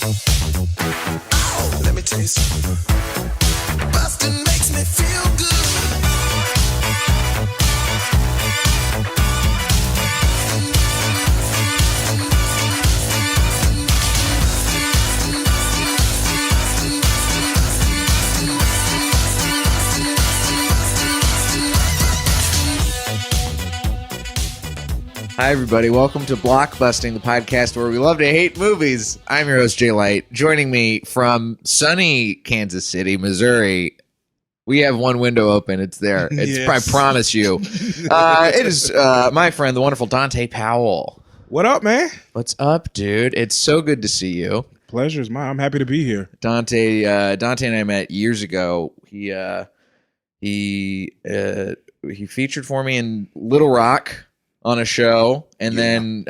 Oh, let me tell you something. Busting makes me feel good. Hi, everybody. Welcome to Blockbusting, the podcast where we love to hate movies. I'm your host, Jay Light. Joining me from sunny Kansas City, Missouri, we have one window open. It's there. It's, Yes. I promise you. It is my friend, the wonderful Dante Powell. What up, man? What's up, dude? It's so good to see you. Pleasure's mine. I'm happy to be here. Dante and I met years ago. He featured for me in Little Rock on a show, and then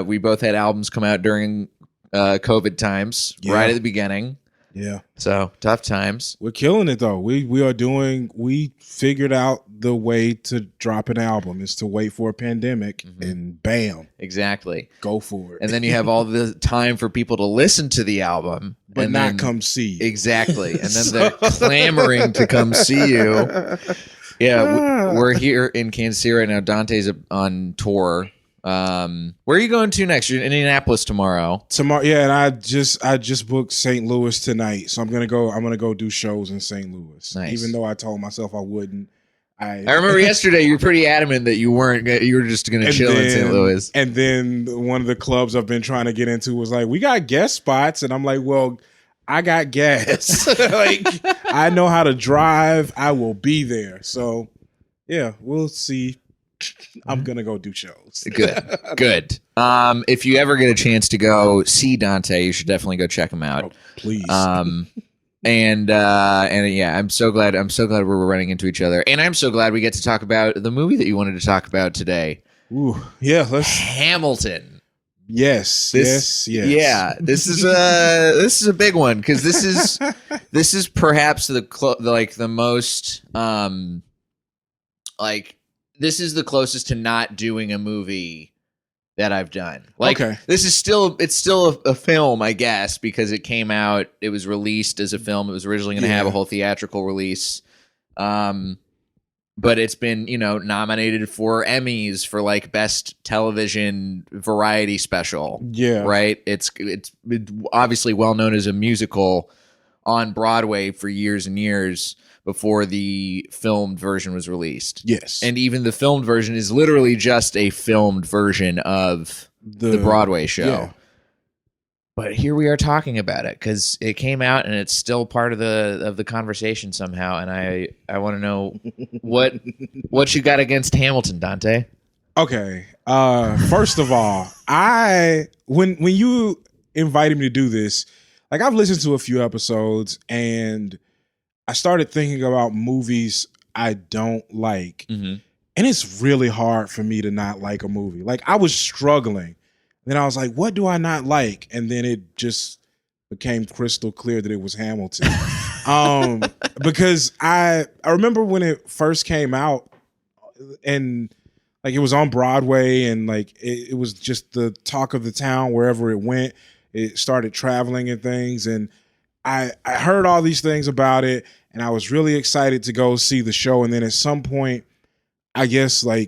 we both had albums come out during COVID times, right at the beginning. Yeah. So tough times. We're killing it though. We figured out the way to drop an album is to wait for a pandemic and bam, Exactly. go for it. And then you have all the time for people to listen to the album, but and not then, come see. Exactly. And then they're clamoring to come see you. Yeah, we're here in Kansas City right now. Dante's on tour. Where are you going to next? You're in Indianapolis tomorrow. Tomorrow, yeah, and I just booked St. Louis tonight, so I'm gonna go do shows in St. Louis. Nice. Even though I told myself I wouldn't. I remember yesterday you were pretty adamant that you weren't. You were just going to chill in St. Louis. And then one of the clubs I've been trying to get into was like, we got guest spots, and I'm like, well, I got gas. Like, I know how to drive. I will be there. So, yeah, we'll see. I'm gonna go do shows. Good. If you ever get a chance to go see Dante, you should definitely go check him out. Oh, please. And yeah, I'm so glad we're running into each other, and I'm so glad we get to talk about the movie that you wanted to talk about today. Ooh, yeah, Hamilton. Yes. Yeah, this is a big one because this is perhaps the most this is the closest to not doing a movie that I've done. Okay. It's still a film, I guess, because it came out, it was released as a film. It was originally going to have a whole theatrical release. But it's been, nominated for Emmys for best television variety special. Yeah. Right? It's obviously well known as a musical on Broadway for years and years before the filmed version was released. Yes. And even the filmed version is literally just a filmed version of the Broadway show. Yeah. But here we are talking about it because it came out and it's still part of the conversation somehow. And I want to know what you got against Hamilton, Dante. Okay. First of all, when you invited me to do this, I've listened to a few episodes and I started thinking about movies I don't like. Mm-hmm. And it's really hard for me to not like a movie. I was struggling. Then I was like, what do I not like? And then it just became crystal clear that it was Hamilton. Because I remember when it first came out and it was on Broadway and it was just the talk of the town wherever it went. It started traveling and things. And I heard all these things about it and I was really excited to go see the show. And then at some point, I guess I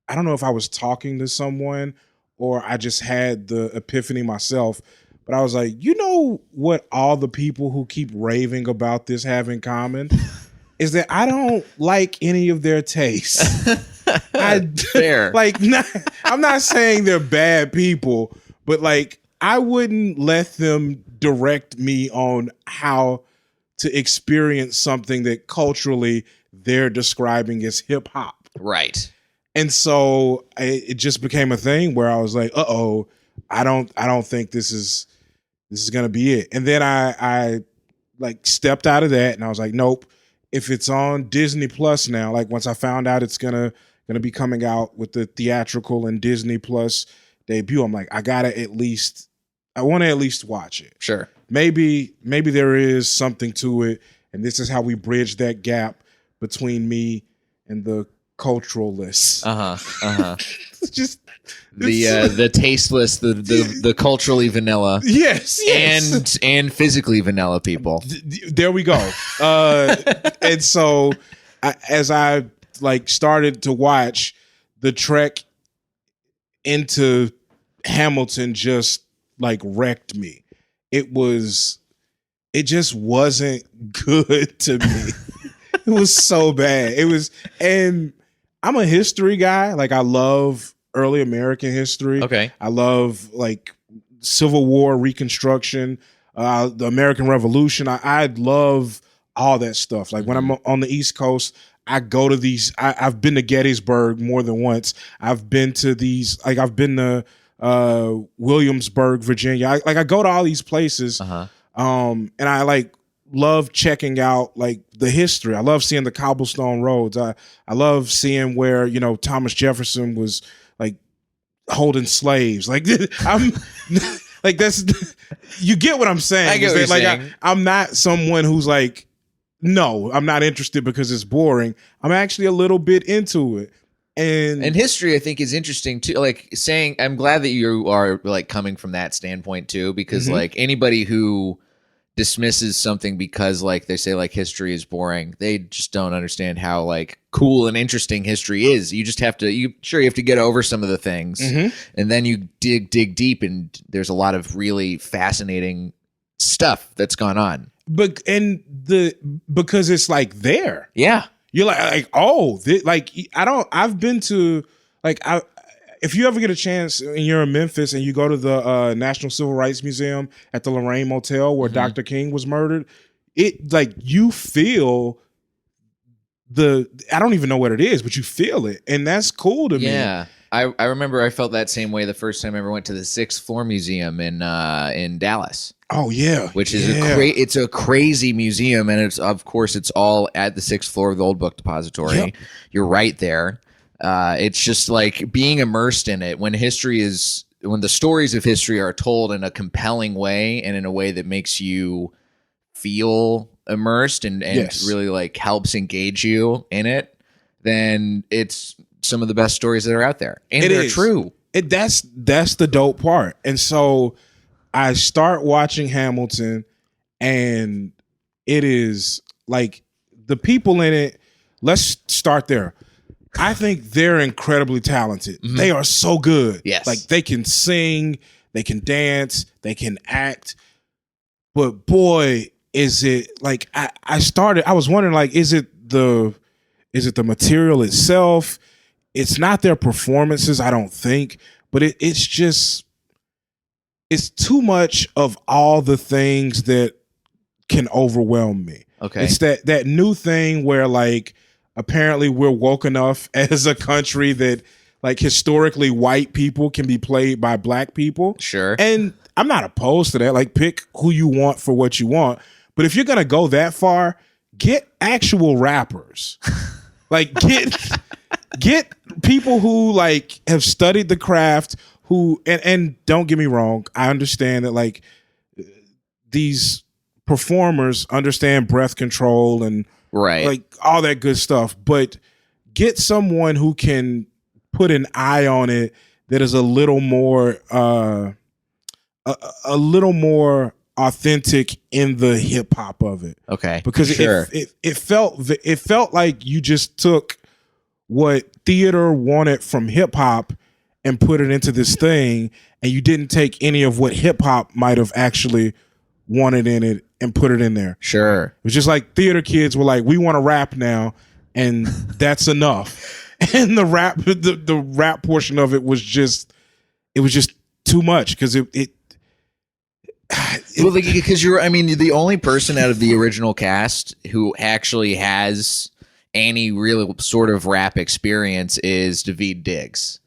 don't know if I was talking to someone or I just had the epiphany myself, but I was like, you know what all the people who keep raving about this have in common is that I don't like any of their tastes. Fair. I'm not saying they're bad people, but I wouldn't let them direct me on how to experience something that culturally they're describing as hip hop. Right. And so it just became a thing where I was like, I don't think this is going to be it. And then I stepped out of that and I was like, nope, if it's on Disney Plus now, once I found out it's going to be coming out with the theatrical and Disney Plus debut, I'm like, I want to at least watch it. Sure. Maybe there is something to it. And this is how we bridge that gap between me and the culturalists. It's just The tasteless, the culturally vanilla. Yes. And physically vanilla people. There we go. And so as I like started to watch, the trek into Hamilton just like wrecked me. It just wasn't good to me. It was so bad. And I'm a history guy. Like I love early American history. Okay. I love like Civil War, Reconstruction, the American Revolution. I love all that stuff. Like when I'm on the East Coast, I go to these. I've been to Gettysburg more than once. I've been to these. Like I've been to Williamsburg, Virginia. I go to all these places, and I like love checking out like the history. I love seeing the cobblestone roads. I love seeing where Thomas Jefferson was like holding slaves. Like I'm like that's you get what I'm saying. I get what you're saying. I'm not someone who's like, no, I'm not interested because it's boring. I'm actually a little bit into it. And history, I think, is interesting too. Like saying, I'm glad that you are like coming from that standpoint too, because like anybody who dismisses something because like they say like history is boring, they just don't understand how like cool and interesting history is. You just have to, you have to get over some of the things, and then you dig deep, and there's a lot of really fascinating stuff that's gone on. But because it's like there, you're like I've been to like if you ever get a chance and you're in Memphis and you go to the National Civil Rights Museum at the Lorraine Motel where Dr. King was murdered, it like you feel I don't even know what it is, but you feel it, and that's cool to me. Yeah. I remember I felt that same way the first time I ever went to the 6th Floor Museum in Dallas. Oh yeah, which is it's a crazy museum, and it's all at the 6th floor of the Old Book Depository. Yep. You're right there. It's just like being immersed in it when the stories of history are told in a compelling way and in a way that makes you feel immersed and really like helps engage you in it. Then it's some of the best stories that are out there, and they're true. That's the dope part. And so I start watching Hamilton, and it is like the people in it. Let's start there. I think they're incredibly talented. They are so good. Yes. Like they can sing, they can dance, they can act. But boy, is it like I was wondering, like, is it the material itself? It's not their performances, I don't think, but it's too much of all the things that can overwhelm me. Okay. It's that new thing where like apparently we're woke enough as a country that like historically white people can be played by black people. Sure. And I'm not opposed to that. Like pick who you want for what you want. But if you're going to go that far, get actual rappers. Like get people who like have studied the craft, who and don't get me wrong, I understand that like these performers understand breath control and like all that good stuff, but get someone who can put an eye on it that is a little more authentic in the hip hop of it. Okay. Because it felt like you just took what theater wanted from hip hop and put it into this thing, and you didn't take any of what hip hop might have actually wanted in it and put it in there. Sure. It was just like theater kids were like, we want to rap now, and that's enough. And the rap portion of it was just too much because well, because the only person out of the original cast who actually has any real sort of rap experience is Daveed Diggs.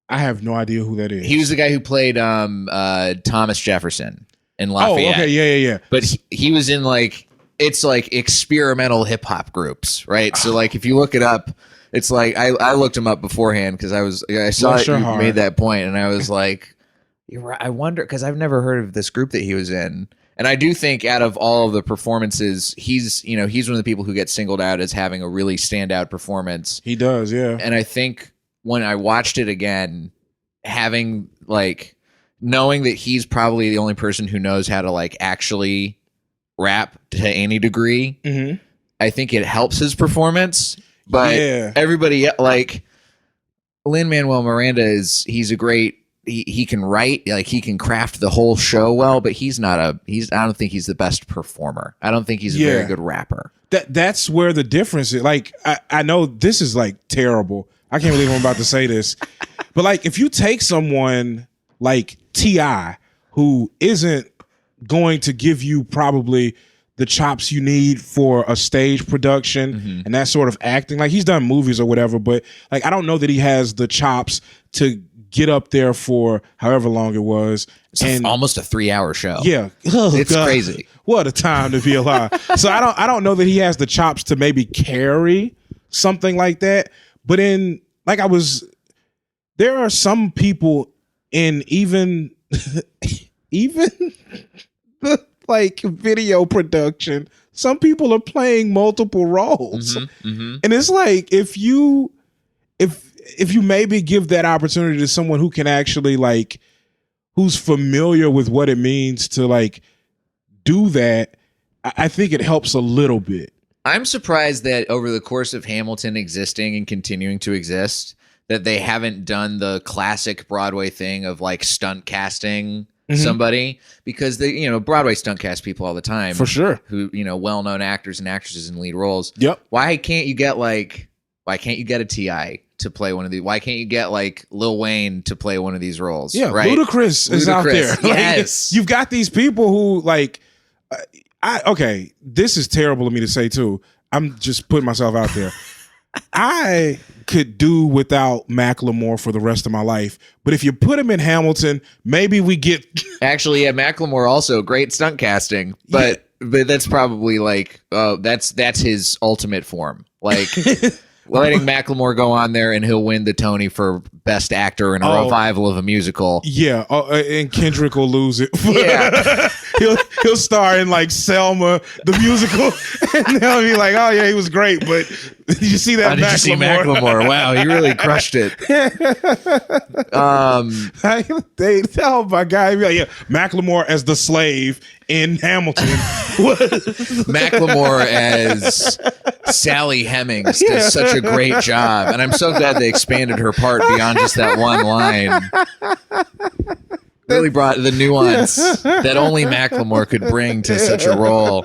I have no idea who that is. He was the guy who played Thomas Jefferson in Lafayette. Oh, okay, yeah. But he was in like, it's like experimental hip hop groups, right? So like if you look it up, it's like I looked him up beforehand because I saw it, you made that point, and I was like, you're right. I wonder, because I've never heard of this group that he was in, And I do think out of all of the performances, he's one of the people who gets singled out as having a really standout performance. He does, yeah. And I think when I watched it again, having like knowing that he's probably the only person who knows how to like actually rap to any degree, I think it helps his performance. But everybody, like Lin-Manuel Miranda, he's a great. He can write, like he can craft the whole show well, but I don't think he's the best performer. I don't think he's a very good rapper. That's where the difference is. Like I know this is like terrible. I can't believe I'm about to say this. But like if you take someone like T.I., who isn't going to give you probably the chops you need for a stage production and that sort of acting. Like he's done movies or whatever, but like I don't know that he has the chops to get up there for however long it was. It's almost a 3-hour show. Yeah. Oh, it's crazy. What a time to be alive. So I don't know that he has the chops to maybe carry something like that. But there are some people in even like video production, some people are playing multiple roles. And it's like if you maybe give that opportunity to someone who can actually like who's familiar with what it means to like do that, I think it helps a little bit. I'm surprised that over the course of Hamilton existing and continuing to exist, that they haven't done the classic Broadway thing of like stunt casting somebody, because they, Broadway stunt cast people all the time. For sure. Who, well-known actors and actresses in lead roles. Yep. Why can't you get a T.I. to play one of these? Why can't you get like Lil Wayne to play one of these roles? Yeah. Right? Ludacris is out there. Yes. Like, you've got these people who like, okay, this is terrible of me to say too. I'm just putting myself out there. I could do without Macklemore for the rest of my life, but if you put him in Hamilton, maybe we get. Actually, yeah, Macklemore also great stunt casting, but that's probably like that's his ultimate form. Like letting Macklemore go on there and he'll win the Tony for best actor in a revival of a musical. Yeah, and Kendrick will lose it. Yeah. He'll star in like Selma the musical, and they'll be like, "Oh yeah, he was great." But did you see that? Did you see Macklemore? Wow, he really crushed it. Oh my God! Like, yeah, Macklemore as the slave in Hamilton. Macklemore as Sally Hemings does such a great job, and I'm so glad they expanded her part beyond just that one line. Really brought the nuance that only Macklemore could bring to such a role.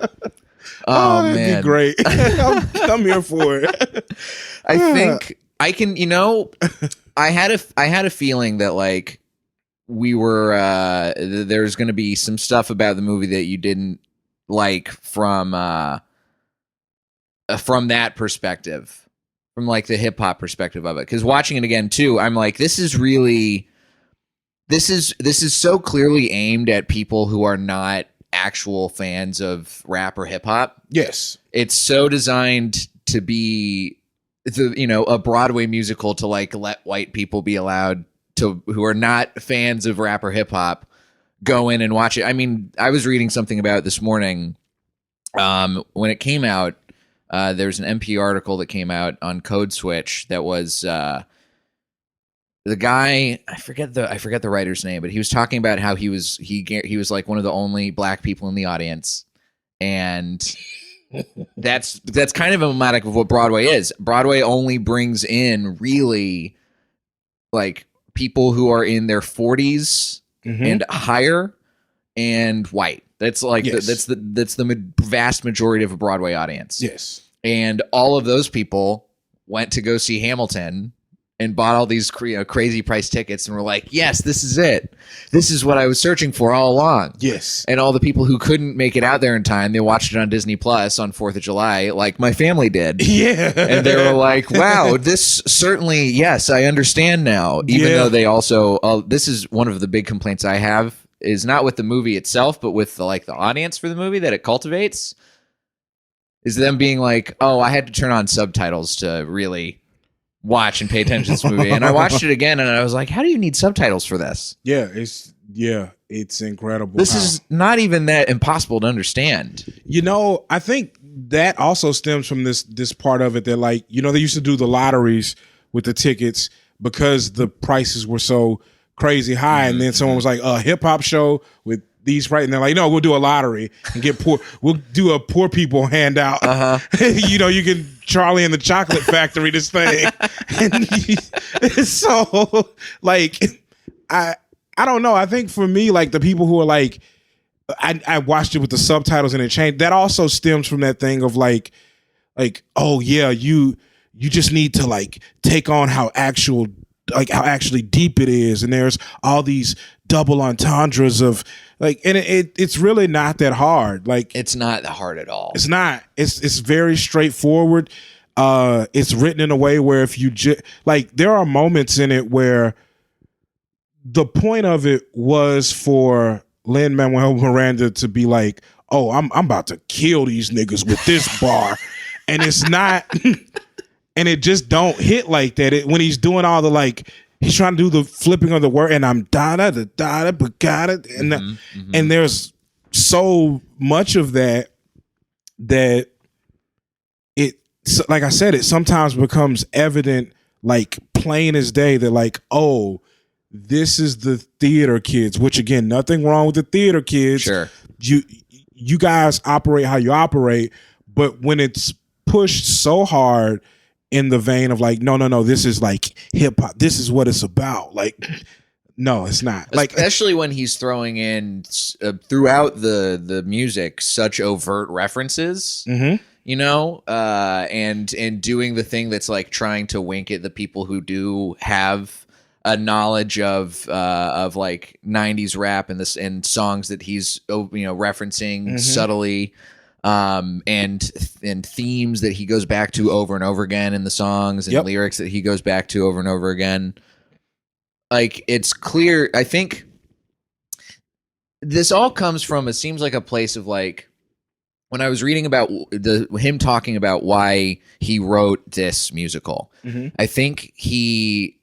Oh man, that'd be great. I'm here for it. I think I can. I had a feeling that like we were there's going to be some stuff about the movie that you didn't like from that perspective, from like the hip hop perspective of it. Because watching it again too, I'm like, this is so clearly aimed at people who are not actual fans of rap or hip hop. Yes. It's so designed to be a Broadway musical to like let white people be allowed to, who are not fans of rap or hip hop, go in and watch it. I mean, I was reading something about it this morning. When it came out, there's an NPR article that came out on Code Switch that was the guy, I forget the writer's name, but he was talking about how he was like one of the only black people in the audience, and that's kind of emblematic of what Broadway is. Broadway only brings in really like people who are in their 40s and higher and white. That's like that's the vast majority of a Broadway audience. Yes, and all of those people went to go see Hamilton and bought all these crazy price tickets and were like, yes, this is it. This is what I was searching for all along. Yes. And all the people who couldn't make it out there in time, they watched it on Disney Plus on 4th of July, like my family did. Yeah. And they were like, wow, this certainly, yes, I understand now. Even though they also, this is one of the big complaints I have, is not with the movie itself, but with the audience for the movie that it cultivates, is them being like, oh, I had to turn on subtitles to really watch and pay attention to this movie. And I watched it again, and I was like, how do you need subtitles for this? Yeah, it's incredible. This is not even that impossible to understand. You know, I think that also stems from this part of it that, like, you know, they used to do the lotteries with the tickets because the prices were so crazy high, and then someone was like, a hip hop show with these and they're like, no, we'll do a lottery and we'll do a poor people handout. You know, you can Charlie and the Chocolate Factory this thing. And so, like, I don't know. I think for me, like, the people who are like, I watched it with the subtitles and it changed. That also stems from that thing of like, oh yeah, you just need to like take on how actually deep it is, and there's all these double entendres of like, and it's really not that hard. Like, it's not hard at all. It's not. It's very straightforward. It's written in a way where if you like, there are moments in it where the point of it was for Lin-Manuel Miranda to be like, oh, I'm about to kill these niggas with this bar. And it's not, and it just don't hit like that. When he's doing all the, like, he's trying to do the flipping of the word, and I'm but got it. And there's so much of that it, like I said, it sometimes becomes evident, like plain as day, that like, oh, this is the theater kids, which again, nothing wrong with the theater kids. Sure. You guys operate how you operate, but when it's pushed so hard in the vein of like, no, this is like hip hop, this is what it's about. Like, no, it's not. Like, especially when he's throwing in throughout the music such overt references. You know, and doing the thing that's like trying to wink at the people who do have a knowledge of like 90s rap and songs that he's, you know, referencing subtly, and themes that he goes back to over and over again in the songs, and lyrics that he goes back to over and over again. Like, it's clear. I think this all comes from, it seems like a place of like, when I was reading about him talking about why he wrote this musical, I think he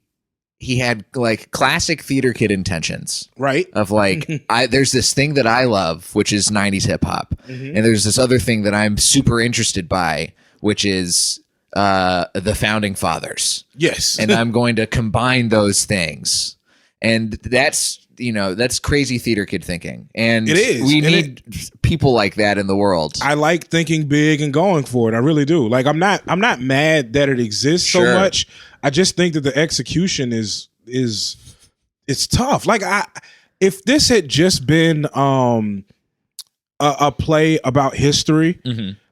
had like classic theater kid intentions, right? Of like, there's this thing that I love, which is 90s hip hop. And there's this other thing that I'm super interested by, which is the founding fathers. Yes. And I'm going to combine those things. And that's, you know, that's crazy theater kid thinking. And it is. We need people like that in the world. I like thinking big and going for it. I really do. Like, I'm not mad that it exists so much. I just think that the execution is it's tough. Like, if this had just been a play about history,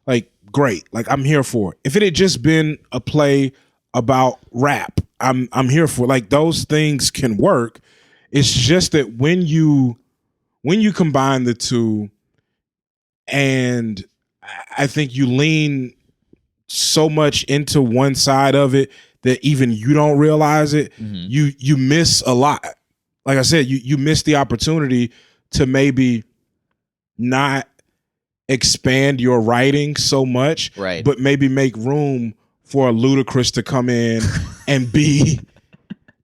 like, great. Like, I'm here for it. If it had just been a play about rap, I'm here for it. Like, those things can work. It's just that when you combine the two, and I think you lean so much into one side of it that even you don't realize it, you miss a lot. Like I said, you miss the opportunity to maybe not expand your writing so much, right? But maybe make room for a Ludacris to come in and be.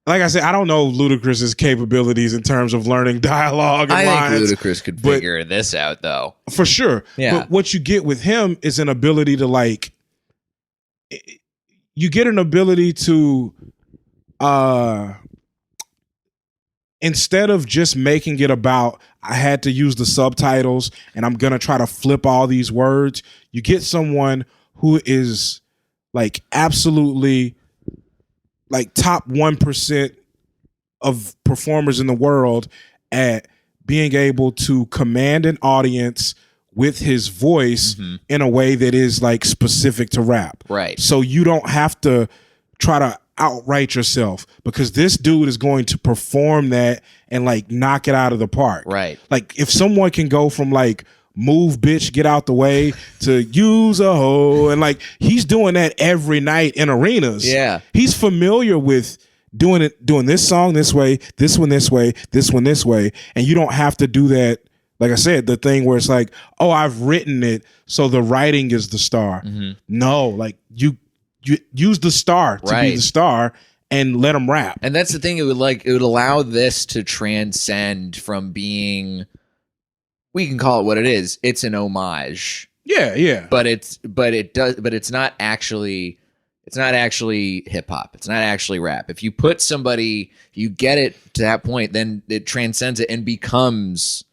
Like I said, I don't know Ludacris's capabilities in terms of learning dialogue and lines. I think Ludacris could figure this out, though. For sure. Yeah. But what you get with him is an ability to, like, you get an ability to, instead of just making it about, I had to use the subtitles and I'm going to try to flip all these words, you get someone who is, like, absolutely, like, top 1% of performers in the world at being able to command an audience with his voice in a way that is, like, specific to rap. Right. So you don't have to try to outright yourself, because this dude is going to perform that and, like, knock it out of the park. Right. Like, if someone can go from, like, move bitch, get out the way, to use a hoe, and, like, he's doing that every night in arenas. Yeah. He's familiar with doing this song this way, this one this way, this one this way, and you don't have to do that. Like I said, the thing where it's like, oh, I've written it, so the writing is the star. No, like, you use the star to be the star and let them rap. And that's the thing. It would allow this to transcend from being, we can call it what it is. It's an homage. Yeah. But it's not actually hip hop. It's not actually rap. If you put somebody, you get it to that point, then it transcends it and becomes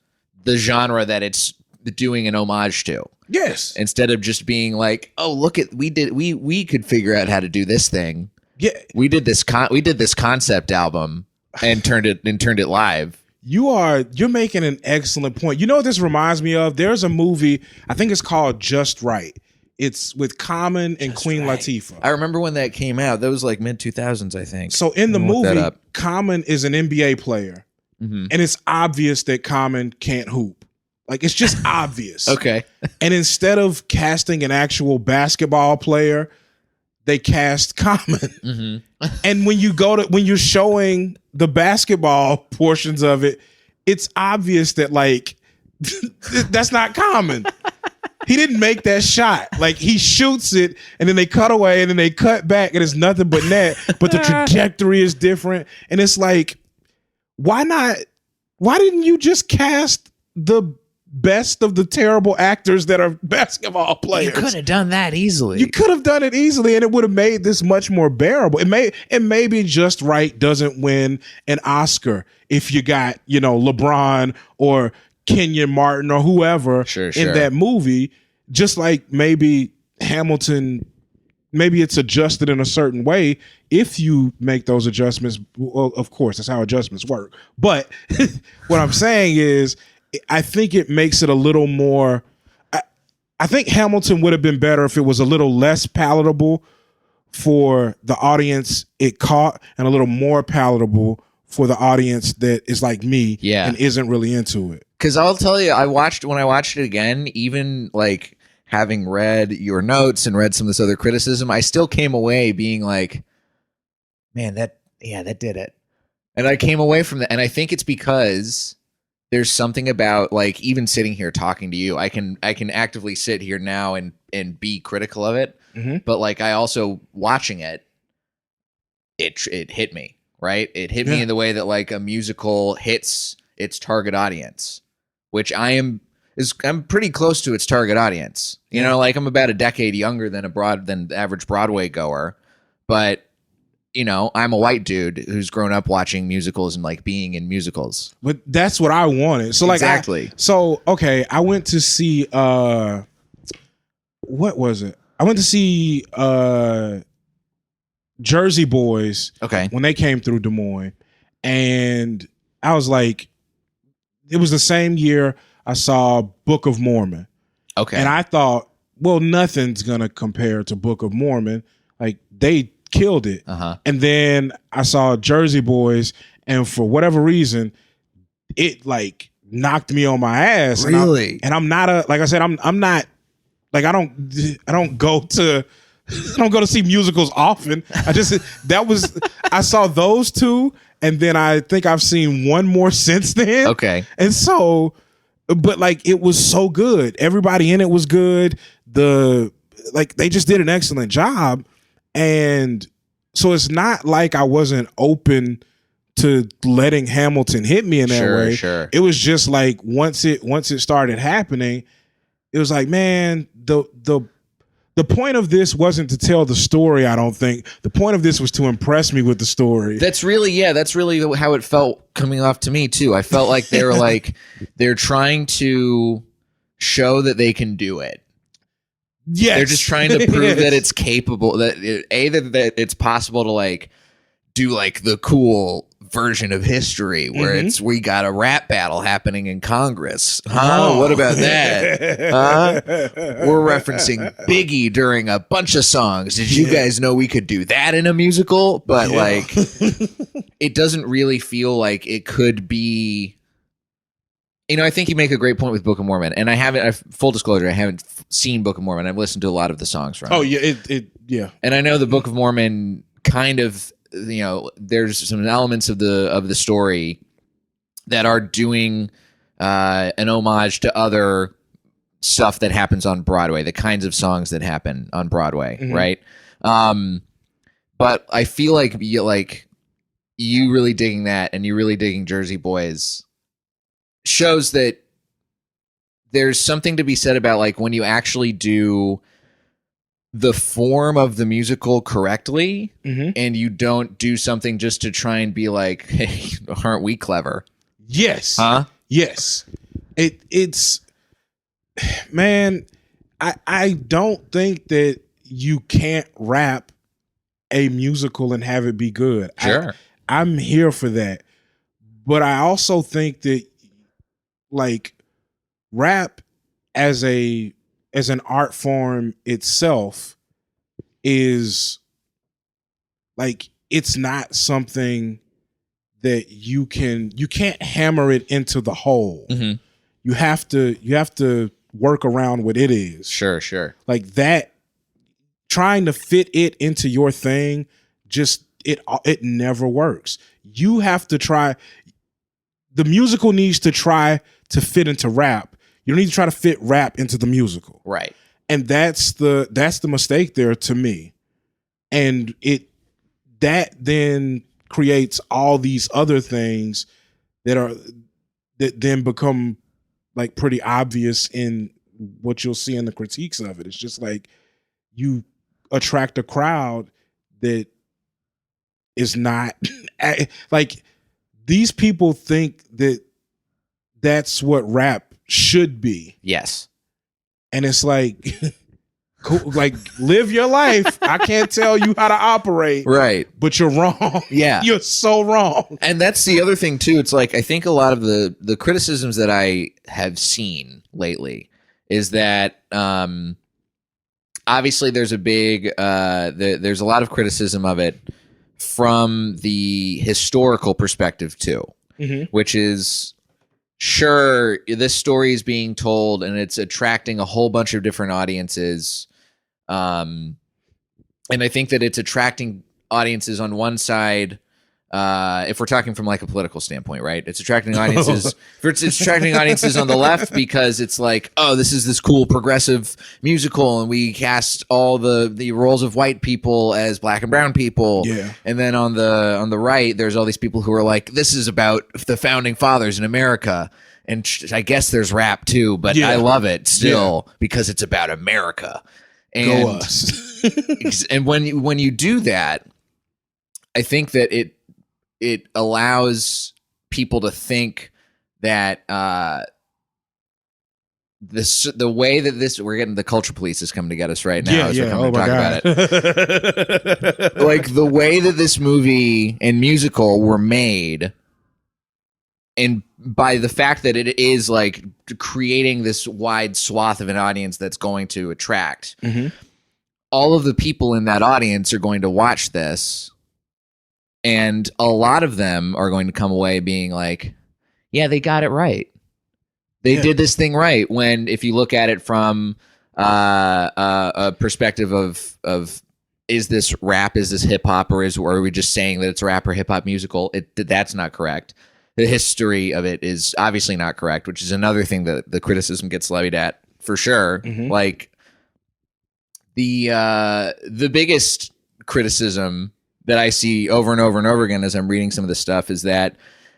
the genre that it's doing an homage to. Yes. Instead of just being like, oh, look at, we could figure out how to do this thing. Yeah. We did this concept album and turned it live. You're making an excellent point. You know what this reminds me of? There's a movie, I think it's called Just Right. It's with Common and Queen Latifah. I remember when that came out. That was like mid 2000s, I think. So in the movie, Common is an NBA player, and it's obvious that Common can't hoop. Like, it's just obvious. Okay. And instead of casting an actual basketball player, they cast Common. And when you're showing the basketball portions of it, it's obvious that like that's not Common. He didn't make that shot. Like, he shoots it and then they cut away and then they cut back and it's nothing but net, but the trajectory is different. And it's like, why didn't you just cast the best of the terrible actors that are basketball players? You could have done that easily. You could have done it easily, and it would have made this much more bearable. It may be Just Right doesn't win an Oscar if you got, LeBron or Kenyon Martin or whoever in that movie. Just like maybe Hamilton, maybe it's adjusted in a certain way. If you make those adjustments, well, of course, that's how adjustments work. But what I'm saying is, I think it makes it a little more. I think Hamilton would have been better if it was a little less palatable for the audience it caught, and a little more palatable for the audience that is like me and isn't really into it. Because I'll tell you, when I watched it again, even like having read your notes and read some of this other criticism, I still came away being like, man, that did it. And I came away from that, and I think it's because there's something about, like, even sitting here talking to you, I can actively sit here now and be critical of it. But like, I also watching it hit me, right? It hit me in the way that like a musical hits its target audience, which I'm pretty close to its target audience. Like, I'm about a decade younger than the average Broadway goer, but I'm a white dude who's grown up watching musicals and like being in musicals. But that's what I wanted. So like, exactly. I went to see what was it? I went to see Jersey Boys. Okay. When they came through Des Moines, and I was like, it was the same year I saw Book of Mormon. Okay. And I thought, well, nothing's gonna compare to Book of Mormon. Like, they killed it. And then I saw Jersey Boys, and for whatever reason, it like knocked me on my ass. Really? And I'm not like I said, I'm not like, I don't go to see musicals often. I saw those two, and then I think I've seen one more since then. Okay. And so, but like, it was so good. Everybody in it was good. They just did an excellent job. And so it's not like I wasn't open to letting Hamilton hit me in that way. Sure. It was just like, once it started happening, it was like, man, the point of this wasn't to tell the story, I don't think. The point of this was to impress me with the story. That's really how it felt coming off to me too. I felt like they were like, they're trying to show that they can do it. Yes. They're just trying to prove that it's capable, that it's possible to like do like the cool version of history where we got a rap battle happening in Congress. What about that? We're referencing Biggie during a bunch of songs. Did you guys know we could do that in a musical? But like, it doesn't really feel like it could be. I think you make a great point with Book of Mormon, and full disclosure, I haven't seen Book of Mormon. I've listened to a lot of the songs from it. Yeah. And I know the Book of Mormon kind of, there's some elements of the story that are doing an homage to other stuff that happens on Broadway, the kinds of songs that happen on Broadway, right? But I feel like you really digging that and you really digging Jersey Boys shows that there's something to be said about like when you actually do the form of the musical correctly and you don't do something just to try and be like, hey, aren't we clever? Yes. Huh? Yes. It's man, I don't think that you can't rap a musical and have it be good. Sure. I'm here for that. But I also think that like rap as an art form itself is like it's not something that you can't hammer it into the whole. Mm-hmm. You have to work around what it is. Sure. Like that, trying to fit it into your thing, just it never works. You have to try. The musical needs to try to fit into rap. You don't need to try to fit rap into the musical. Right. And that's the mistake there to me. And that then creates all these other things that then become like pretty obvious in what you'll see in the critiques of it. It's just like you attract a crowd that is not like these people think that that's what rap should be. Yes. And it's like, cool, like live your life. I can't tell you how to operate. Right. But you're wrong. Yeah. You're so wrong. And that's the other thing too. It's like I think a lot of the criticisms that I have seen lately is that obviously there's a big there's a lot of criticism of it from the historical perspective too, which is sure this story is being told and it's attracting a whole bunch of different audiences. And I think that it's attracting audiences on one side, if we're talking from like a political standpoint, right? It's attracting audiences. It's attracting audiences on the left because it's like, oh, this is this cool progressive musical, and we cast all the roles of white people as black and brown people. Yeah. And then on the right, there's all these people who are like, this is about the founding fathers in America. And I guess there's rap too, but I love it still because it's about America. And, Go us. and when you do that, I think that it allows people to think that the way that this we're getting the culture police is coming to get us right now. Yeah. Oh my God. About it. Like the way that this movie and musical were made, and by the fact that it is like creating this wide swath of an audience that's going to attract all of the people in that audience are going to watch this. And a lot of them are going to come away being like, yeah, they got it right. They did this thing right. When, if you look at it from a perspective of is this rap, is this hip hop, or are we just saying that it's a rap or hip hop musical? That's not correct. The history of it is obviously not correct, which is another thing that the criticism gets levied at for sure. Like the biggest criticism that I see over and over and over again as I'm reading some of this stuff is that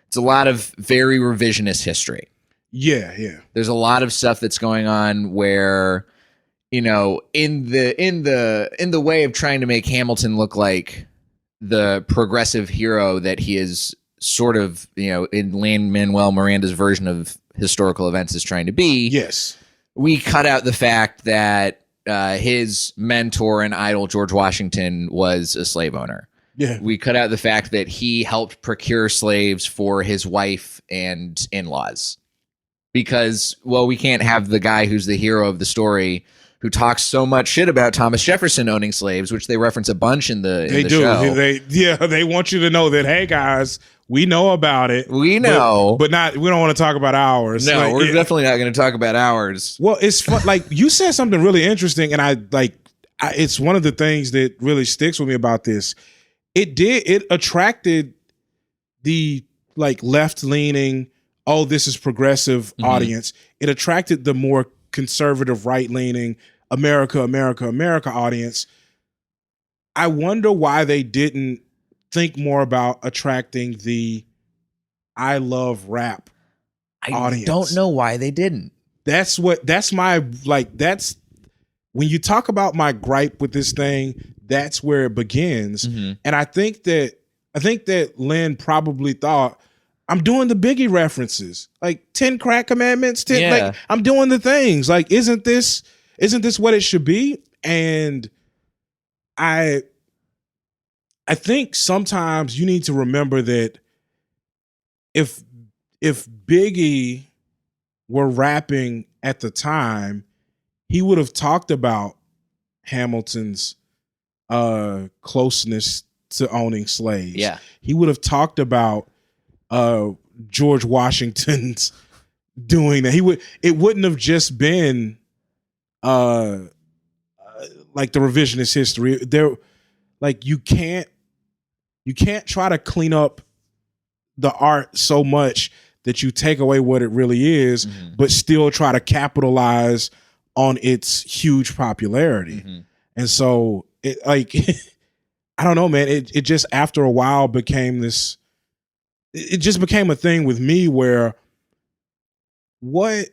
it's a lot of very revisionist history. Yeah. There's a lot of stuff that's going on where, you know, in the way of trying to make Hamilton look like the progressive hero that he is sort of, you know, in Lin-Manuel Miranda's version of historical events is trying to be. Yes. We cut out the fact that his mentor and idol, George Washington, was a slave owner. Yeah. We cut out the fact that he helped procure slaves for his wife and in-laws. Because, well, we can't have the guy who's the hero of the story who talks so much shit about Thomas Jefferson owning slaves, which they reference a bunch in the show. They want you to know that, hey guys, we know about it. We know, but not. We don't want to talk about ours. No, we're definitely not going to talk about ours. Well, it's fun. Like you said something really interesting, and it's one of the things that really sticks with me about this. It attracted the like left leaning, oh, this is progressive audience. It attracted the more conservative, right leaning America audience. I wonder why they didn't think more about attracting the I love rap audience. I don't know why they didn't. That's when you talk about my gripe with this thing, that's where it begins. Mm-hmm. And I think that Lynn probably thought, I'm doing the Biggie references, like 10 crack commandments, 10, like I'm doing the things. Like, isn't this what it should be? And I think sometimes you need to remember that if Biggie were rapping at the time, he would have talked about Hamilton's closeness to owning slaves. Yeah. He would have talked about George Washington's doing that. It wouldn't have just been like the revisionist history. There, like you can't try to clean up the art so much that you take away what it really is, but still try to capitalize on its huge popularity. And so it like I don't know, man. It just after a while became this. It just became a thing with me where what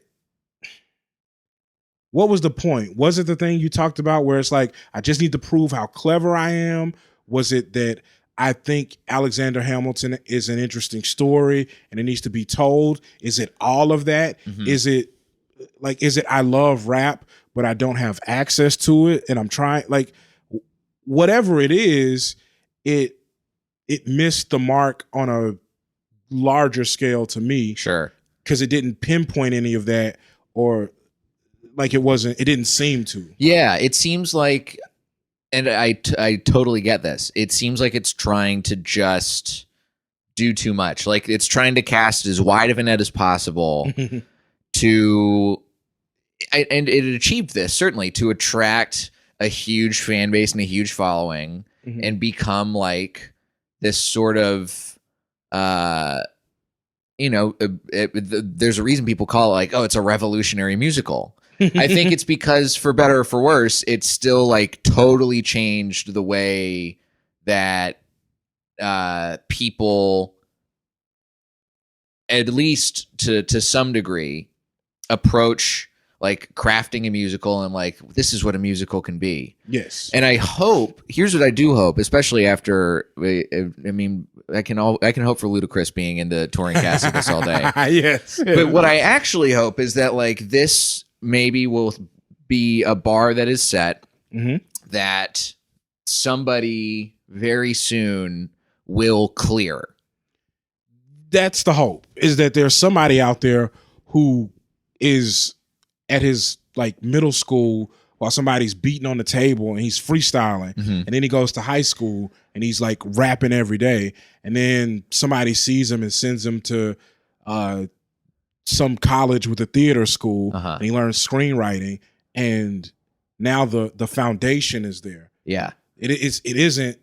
was the point? Was it the thing you talked about where it's like, I just need to prove how clever I am? Was it that I think Alexander Hamilton is an interesting story and it needs to be told? Is it all of that? Is it I love rap, but I don't have access to it and I'm trying, like whatever it is, it missed the mark on a larger scale to me. Sure. Because it didn't pinpoint any of that, or like it didn't seem to. Yeah, it seems like, and I totally get this. It seems like it's trying to just do too much. Like it's trying to cast as wide of a net as possible and it achieved this, certainly, to attract a huge fan base and a huge following and become like this sort of there's a reason people call it like, oh, it's a revolutionary musical. I think it's because, for better or for worse, it's still like totally changed the way that people, at least to some degree, approach like crafting a musical and like, this is what a musical can be. Yes. And I hope, here's what I do hope, especially after, I mean, I can hope for Ludacris being in the touring cast of this all day. Yes. But what I actually hope is that like this maybe will be a bar that is set that somebody very soon will clear. That's the hope, is that there's somebody out there who is at his like middle school while somebody's beating on the table and he's freestyling, and then he goes to high school and he's like rapping every day, and then somebody sees him and sends him to some college with a theater school, and he learns screenwriting, and now the foundation is there. Yeah, it isn't.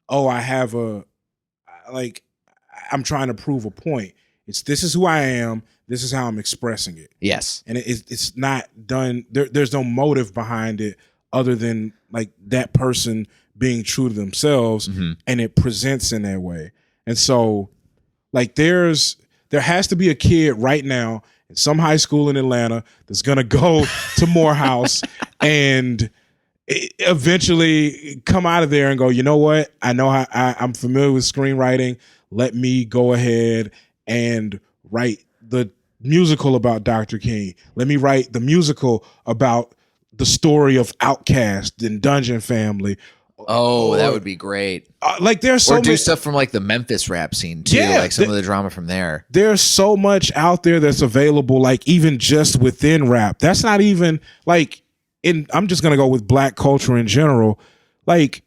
Oh, I have I'm trying to prove a point. This is who I am. This is how I'm expressing it. Yes. And it's not done. There's no motive behind it other than like that person being true to themselves, and it presents in that way. And so like there has to be a kid right now in some high school in Atlanta that's going to go to Morehouse and eventually come out of there and go, you know what? I know how I'm familiar with screenwriting. Let me go ahead and write the musical about Dr. King. Let me write the musical about the story of Outkast and Dungeon Family. Oh, that would be great. Like there's so or do much stuff from like the Memphis rap scene too, like some of the drama from there. There's so much out there that's available, like even just within rap. That's not even like I'm just gonna go with black culture in general. Like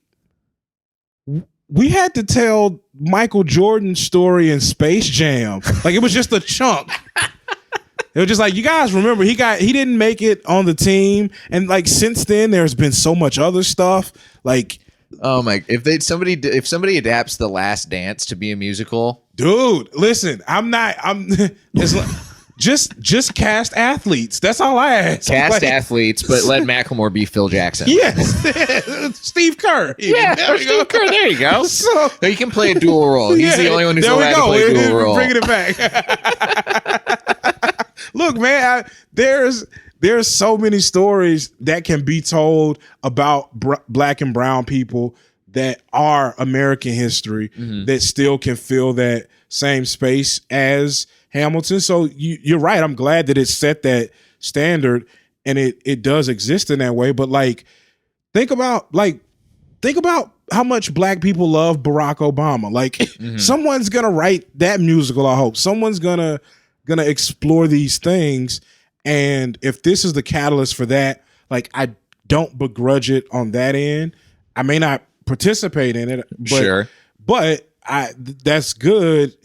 we had to tell Michael Jordan's story in Space Jam. Like it was just a chunk. It was just like, you guys remember he didn't make it on the team, and like since then there's been so much other stuff. Like, oh my! If somebody adapts The Last Dance to be a musical, dude, listen, just cast athletes. That's all I ask. Cast athletes, but let Macklemore be Phil Jackson. Yes. Steve Kerr. Yeah, there you go. Kerr, there you go. So he can play a dual role. He's the only one who's allowed to play a dual role. Bringing it back. Look, man, there's so many stories that can be told about black and brown people that are American history that still can fill that same space as Hamilton. So you're right. I'm glad that it set that standard and it does exist in that way. But think about how much black people love Barack Obama. Someone's gonna write that musical. I hope someone's gonna explore these things. And if this is the catalyst for that, I don't begrudge it on that end. I may not participate in it, but that's good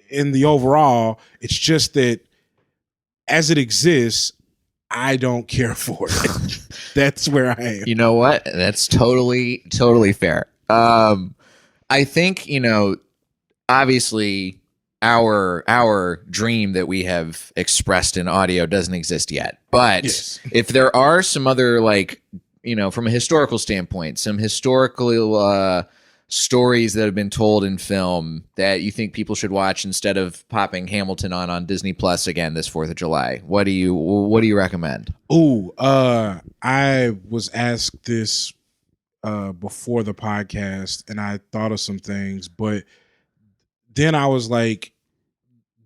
in the overall. It's just that as it exists, I don't care for it. That's where I am. You know what? That's totally fair. I think, obviously our dream that we have expressed in audio doesn't exist yet. But if there are some other, from a historical standpoint, some historical stories that have been told in film that you think people should watch instead of popping Hamilton on Disney Plus again this 4th of July, what do you recommend? I was asked this before the podcast, and I thought of some things, but then I was like,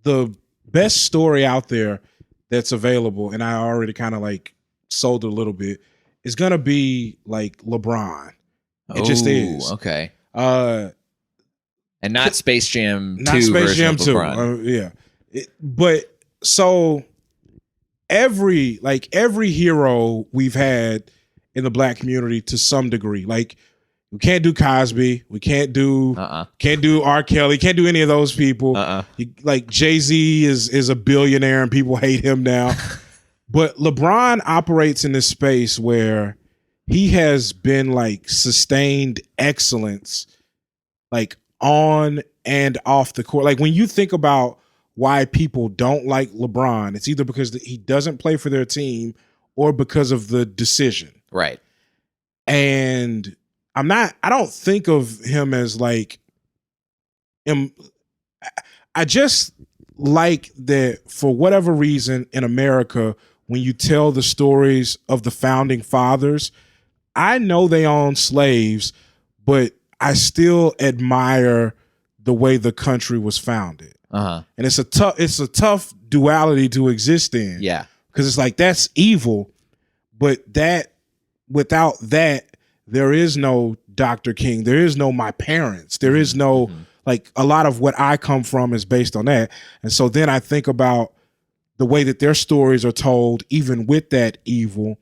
the best story out there that's available, and I already kind of sold it a little bit, is gonna be LeBron. It just is. Okay. And not Space Jam 2 not Space version Jam of 2. LeBron. But so every hero we've had in the black community to some degree, we can't do Cosby, we can't do R. Kelly, can't do any of those people. Jay-Z is a billionaire and people hate him now. But LeBron operates in this space where he has been sustained excellence on and off the court. When you think about why people don't like LeBron, it's either because he doesn't play for their team or because of the decision. Right. And I don't think of him as I just like that for whatever reason in America, when you tell the stories of the founding fathers, I know they owned slaves, but I still admire the way the country was founded. And it's a tough duality to exist in. Yeah. Because it's that's evil, but without that, there is no Dr. King. There is no my parents. There is no a lot of what I come from is based on that. And so then I think about the way that their stories are told, even with that evil,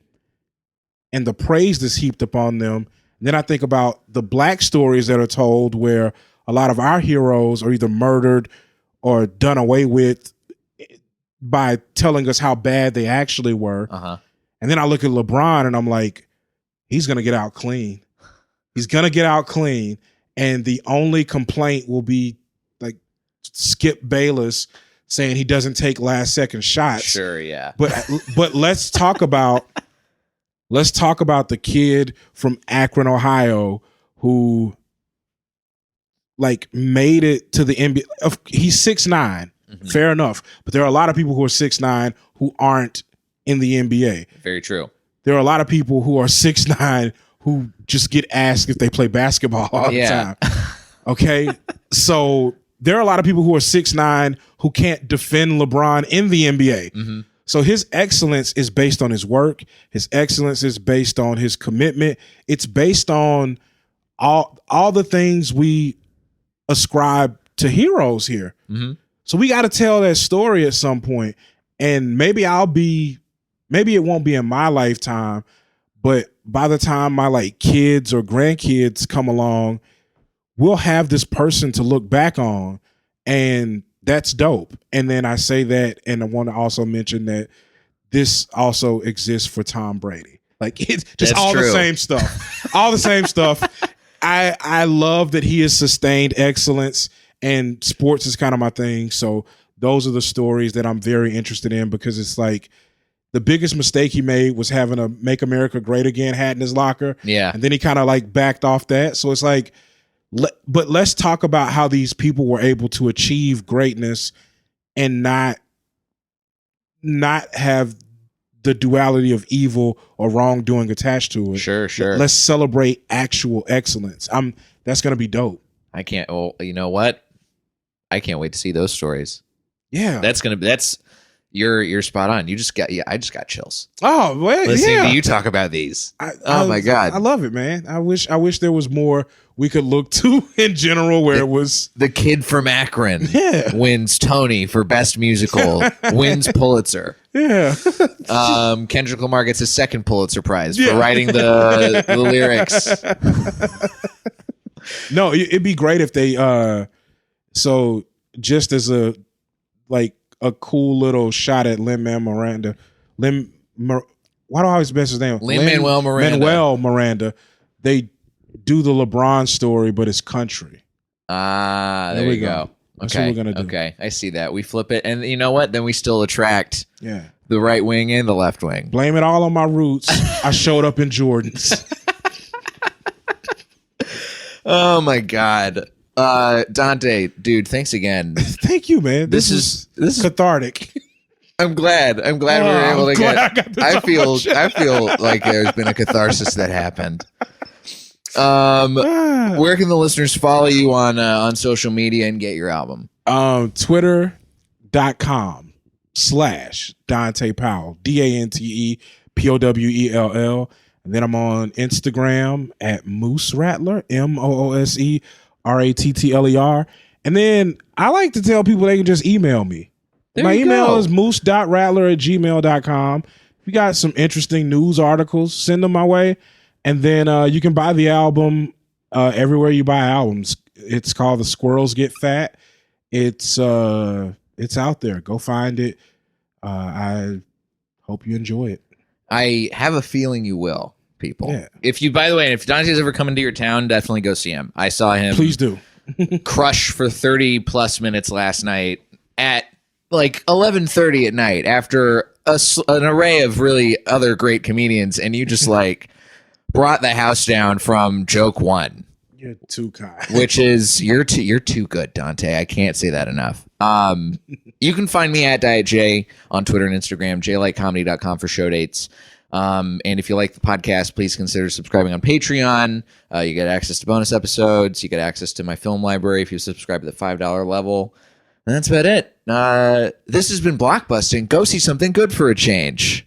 and the praise that's heaped upon them. And then I think about the black stories that are told where a lot of our heroes are either murdered or done away with by telling us how bad they actually were. And then I look at LeBron and I'm like, he's going to get out clean. He's going to get out clean. And the only complaint will be Skip Bayless saying he doesn't take last second shots. Sure, yeah. But let's talk about the kid from Akron, Ohio, who made it to the NBA. He's 6'9", fair enough. But there are a lot of people who are 6'9" who aren't in the NBA. Very true. There are a lot of people who are 6'9" who just get asked if they play basketball all the time. Okay? So there are a lot of people who are 6'9" who can't defend LeBron in the NBA. So his excellence is based on his work. His excellence is based on his commitment. It's based on all the things we ascribe to heroes here. So we got to tell that story at some point. And maybe it won't be in my lifetime, but by the time my kids or grandkids come along, we'll have this person to look back on, and that's dope. And then I say that, and I want to also mention that this also exists for Tom Brady. It's just that's all true. The same stuff. All the same stuff. I love that he has sustained excellence, and sports is kind of my thing. So those are the stories that I'm very interested in, because it's like the biggest mistake he made was having a Make America Great Again hat in his locker. Yeah. And then he kind of like backed off that. So it's like, but let's talk about how these people were able to achieve greatness and not have the duality of evil or wrongdoing attached to it. Sure. Let's celebrate actual excellence. That's going to be dope. I can't. Well, you know what? I can't wait to see those stories. Yeah. You're spot on. I just got chills. Oh, well, Listening to you talk about these. Oh my God. I love it, man. I wish there was more we could look to in general where it was. The kid from Akron Yeah. wins Tony for best musical, wins Pulitzer. Yeah. Kendrick Lamar gets his second Pulitzer Prize for writing the lyrics. No, it'd be great if they so just as a cool little shot at Lin-Manuel Miranda. Why do I always miss his name? Lin-Manuel Miranda. Manuel Miranda. They do the LeBron story, but it's country. There we go. That's Okay. what we're gonna do. Okay. I see that. We flip it. And you know what? Then we still attract Yeah. the right wing and the left wing. Blame it all on my roots. I showed up in Jordans. Oh my God. Dante, dude, thanks again. Thank you, man. This is cathartic. I'm glad we were able to get. I feel like there's been a catharsis that happened. Where can the listeners follow you on social media and get your album? Twitter.com/Dante Powell, DantePowell. And then I'm on Instagram at Moose Rattler, MooseRattler. And then I like to tell people they can just email me. My email is moose.rattler@gmail.com. If you got some interesting news articles, send them my way. And then you can buy the album everywhere you buy albums. It's called The Squirrels Get Fat. It's out there. Go find it. I hope you enjoy it. I have a feeling you will, people. Yeah. If Dante's ever come into your town, definitely go see him. I saw him. Please do. Crush for 30 plus minutes last night at like 11:30 at night after an array of really other great comedians, and you just like brought the house down from joke one. You're too kind. Which is you're too good, Dante. I can't say that enough. You can find me at Diet J on Twitter and Instagram, jlightcomedy.com for show dates. And if you like the podcast, please consider subscribing on Patreon. You get access to bonus episodes. You get access to my film library if you subscribe at the $5 level. And that's about it. This has been Blockbusting. Go see something good for a change.